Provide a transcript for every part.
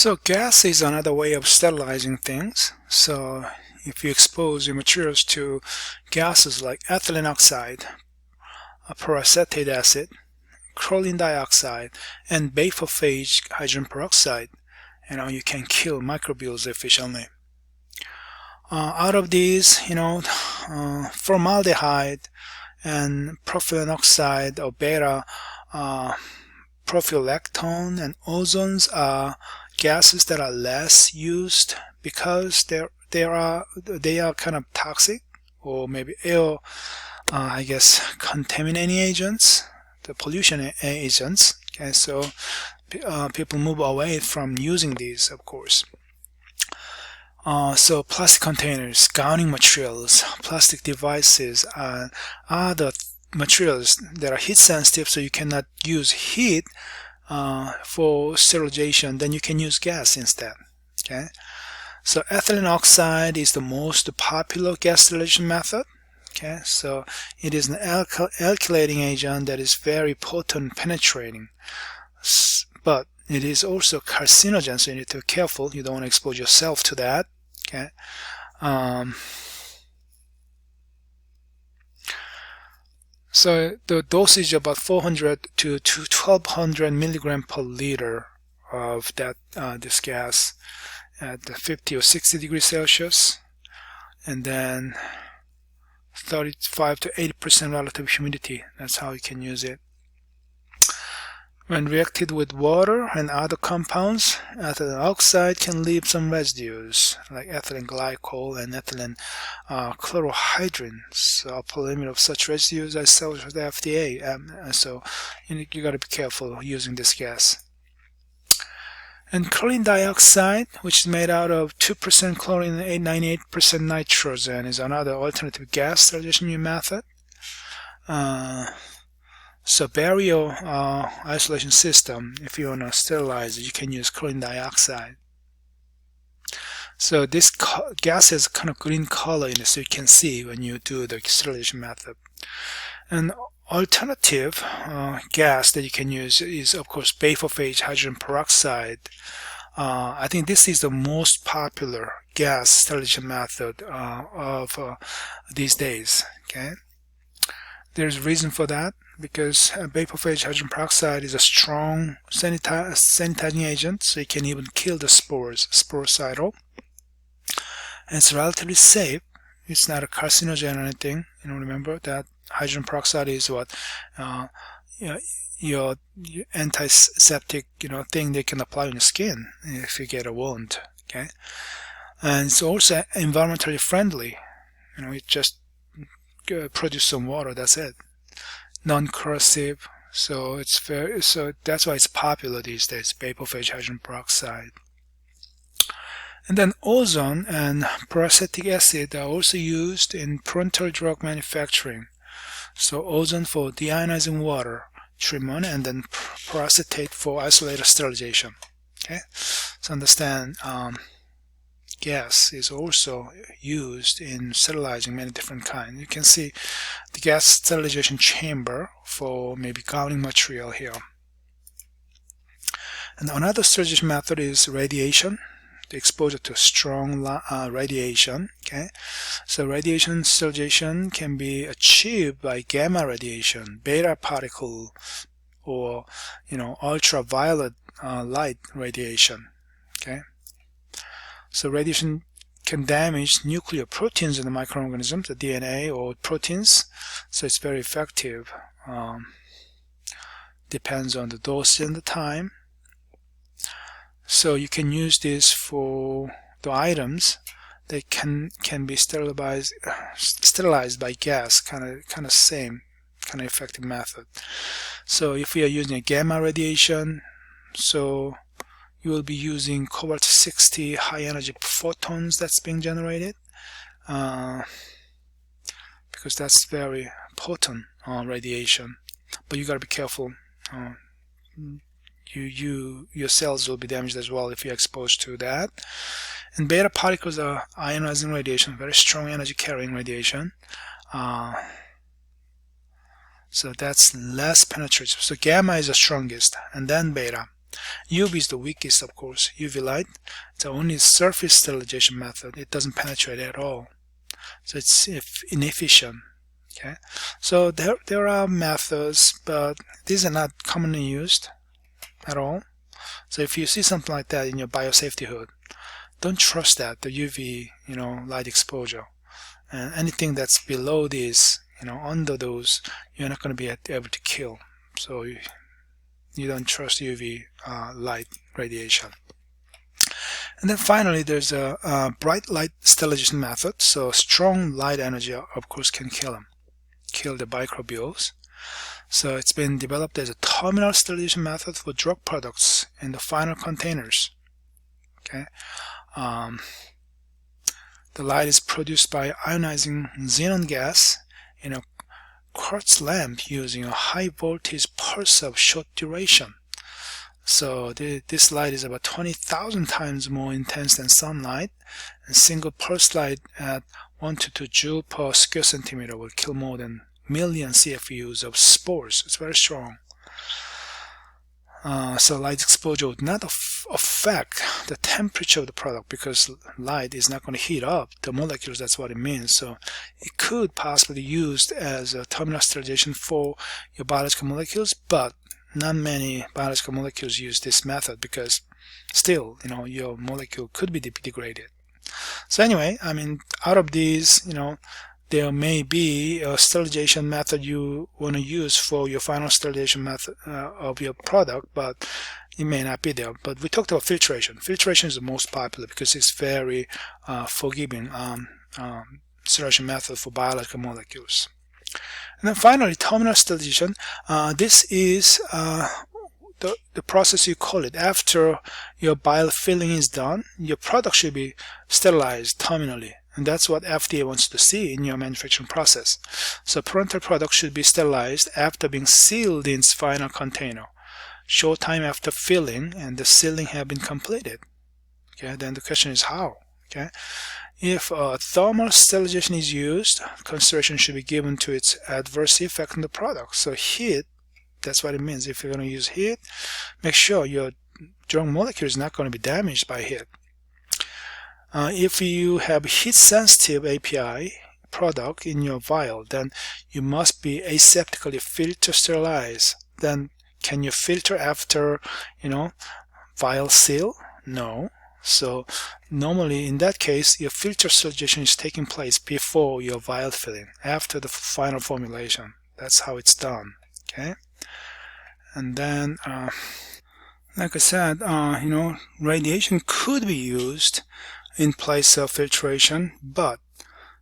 So gas is another way of sterilizing things. So if you expose your materials to gases like ethylene oxide, peracetic acid, chlorine dioxide, and vapor-phase hydrogen peroxide, you can kill microbials efficiently. Out of these, formaldehyde and propylene oxide or beta propylactone and ozones are gases that are less used because they are kind of toxic, or maybe air contaminating agents, the pollution agents. Okay, so people move away from using these, of course. So plastic containers, gowning materials, plastic devices are the materials that are heat sensitive, so you cannot use heat for sterilization. Then you can use gas instead. Okay, so ethylene oxide is the most popular gas sterilization method. Okay, so it is an alkylating agent that is very potent penetrating, but it is also carcinogen, so you need to be careful. You don't want to expose yourself to that. Okay. So the dosage about 400 to 1200 milligram per liter of that this gas at 50 or 60 degrees Celsius, and then 35 to 80% relative humidity. That's how you can use it. When reacted with water and other compounds, ethylene oxide can leave some residues like ethylene glycol and ethylene chlorohydrin. So upper limit of such residues are established with the FDA. So you got to be careful using this gas. And chlorine dioxide, which is made out of 2% chlorine and 98% nitrogen, is another alternative gas sterilization method. So barrier isolation system, if you want to sterilize it, you can use chlorine dioxide. So this gas has kind of green color in it, so you can see when you do the sterilization method. An alternative gas that you can use is, of course, vapor-phase hydrogen peroxide. I think this is the most popular gas sterilization method of these days. Okay, there's a reason for that, because vapor-phase hydrogen peroxide is a strong sanitizing agent, so it can even kill the spores, sporicidal. And it's relatively safe. It's not a carcinogen or anything. Remember that hydrogen peroxide is what your antiseptic thing they can apply on your skin if you get a wound. Okay, and it's also environmentally friendly. It just produce some water. That's it. Non-corrosive. So that's why it's popular these days. Vapor-phase hydrogen peroxide. And then ozone and peracetic acid are also used in parenteral drug manufacturing. So ozone for deionizing water treatment, and then peracetate for isolator sterilization. Okay, so understand gas is also used in sterilizing many different kinds. You can see the gas sterilization chamber for maybe gowning material here. And another sterilization method is radiation, the exposure to strong radiation. Okay, so radiation sterilization can be achieved by gamma radiation, beta particle, or ultraviolet light radiation. Okay, so radiation can damage nuclear proteins in the microorganisms, the DNA or proteins, so it's very effective. Depends on the dose and the time. So you can use this for the items that can be sterilized by gas, kind of same kind of effective method. So if we are using a gamma radiation, so you will be using cobalt-60 high energy photons that's being generated, because that's very potent radiation. But you gotta be careful. Your cells will be damaged as well if you're exposed to that. And beta particles are ionizing radiation, very strong energy carrying radiation. So that's less penetrative. So gamma is the strongest, and then beta. UV is the weakest, of course. UV light, it's the only surface sterilization method. It doesn't penetrate at all, so it's inefficient. Okay, so there are methods, but these are not commonly used at all. So if you see something like that in your biosafety hood, don't trust that, the UV light exposure. And anything that's below this, under those, you're not going to be able to kill. So you don't trust UV light radiation. And then finally, there's a bright light sterilization method. So strong light energy, of course, can kill the microbials. So it's been developed as a terminal sterilization method for drug products in the final containers. Okay. The light is produced by ionizing xenon gas in a quartz lamp using a high voltage pulse of short duration. So this light is about 20,000 times more intense than sunlight, and single pulse light at 1 to 2 joule per square centimeter will kill more than million CFUs of spores. It's very strong. So light exposure would not affect the temperature of the product, because light is not going to heat up the molecules. That's what it means. So it could possibly be used as a terminal sterilization for your biological molecules, but not many biological molecules use this method, because still, your molecule could be degraded. So anyway, out of these, there may be a sterilization method you want to use for your final sterilization method of your product, but it may not be there. But we talked about filtration. Filtration is the most popular because it's very forgiving sterilization method for biological molecules. And then finally, terminal sterilization. This is the process, you call it. After your biofilling is done, your product should be sterilized terminally. And that's what FDA wants to see in your manufacturing process. So parental product should be sterilized after being sealed in its final container, short time after filling and the sealing have been completed. Okay, then the question is how? Okay, if thermal sterilization is used, consideration should be given to its adverse effect on the product. So heat, that's what it means. If you're going to use heat, make sure your drug molecule is not going to be damaged by heat. If you have heat-sensitive API product in your vial, then you must be aseptically filter sterilize. Then can you filter after, vial seal? No. So normally in that case, your filter sterilization is taking place before your vial filling, after the final formulation. That's how it's done. Okay. And then, like I said, radiation could be used in place of filtration, but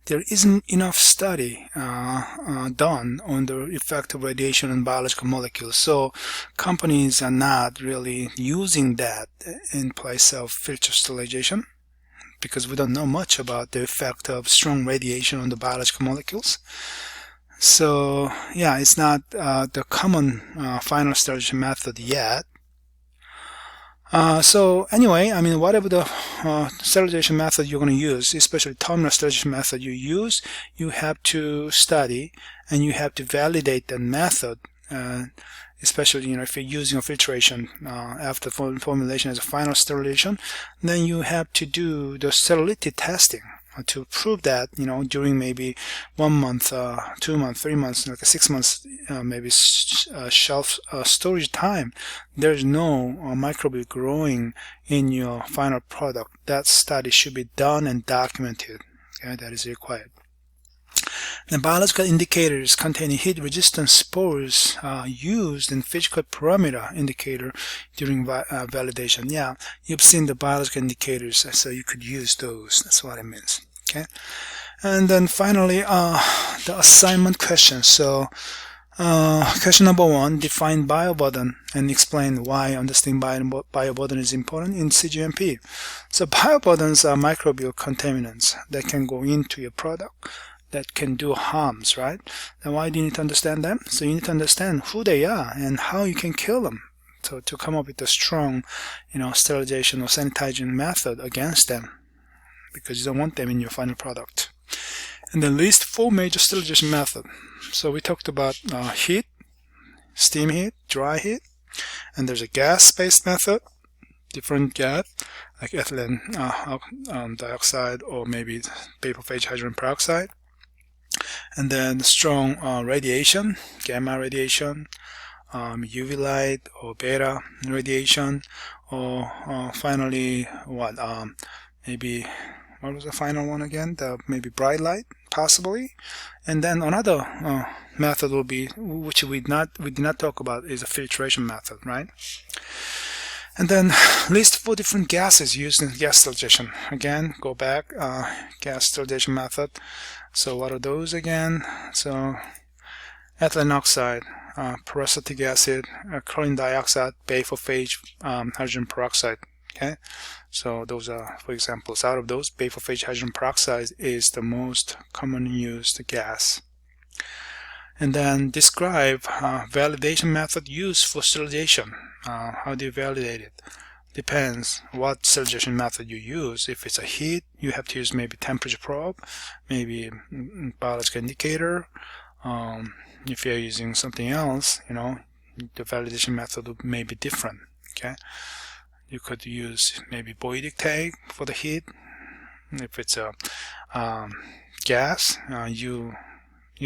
there isn't enough study done on the effect of radiation on biological molecules. So companies are not really using that in place of filter sterilization, because we don't know much about the effect of strong radiation on the biological molecules. So yeah, it's not the common final sterilization method yet. So anyway, whatever the sterilization method you're going to use, especially terminal sterilization method you use, you have to study and you have to validate that method, especially if you're using a filtration after formulation as a final sterilization, then you have to do the sterility testing to prove that, during maybe 1 month, 2 months, 3 months, like 6 months, maybe shelf storage time, there's no microbe growing in your final product. That study should be done and documented. Okay, that is required. The biological indicators containing heat-resistant spores used in physical parameter indicator during validation. Yeah, you've seen the biological indicators, so you could use those. That's what it means. Okay, and then finally, the assignment questions. So, question number 1: define bioburden and explain why understanding bioburden is important in cGMP. So, bioburdens are microbial contaminants that can go into your product, that can do harms, right? Then why do you need to understand them? So you need to understand who they are and how you can kill them. So to come up with a strong, sterilization or sanitizing method against them, because you don't want them in your final product. And then list 4 major sterilization methods. So we talked about heat, steam heat, dry heat, And there's a gas-based method, different gas, like ethylene dioxide, or maybe vapor phase hydrogen peroxide. And then strong radiation, gamma radiation, UV light or beta radiation, or finally maybe what was the final one again? Maybe bright light, possibly. And then another method will be, which we did not talk about, is a filtration method, right? And then list 4 different gases used in gas sterilization. Again, go back, gas sterilization method. So what are those again? So ethylene oxide, peracetic acid, chlorine dioxide, vapor phase hydrogen peroxide. Okay, so those are, for examples. Out of those, vapor phase hydrogen peroxide is the most commonly used gas. And then describe validation method used for sterilization. How do you validate it? Depends what sterilization method you use. If it's a heat, you have to use maybe temperature probe, maybe biological indicator. If you're using something else, the validation method may be different. Okay, you could use maybe Boydic tag for the heat. If it's a gas, you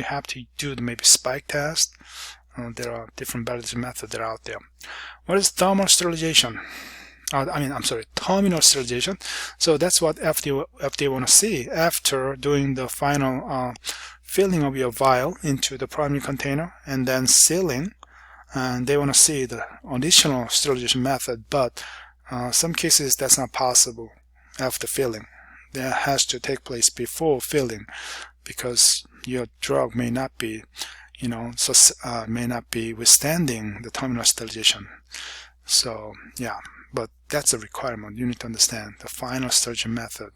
have to do the maybe spike test. There are different validation methods that are out there. What is thermal sterilization? Terminal sterilization. So that's what FDA want to see after doing the final filling of your vial into the primary container and then sealing. And they want to see the additional sterilization method, but some cases that's not possible after filling. That has to take place before filling, because your drug may not be, may not be withstanding the terminal sterilization. So yeah, but that's a requirement. You need to understand the final sterilization method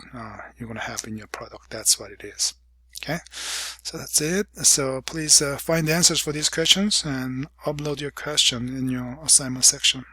you're going to have in your product. That's what it is. Okay, so that's it. So please find the answers for these questions and upload your question in your assignment section.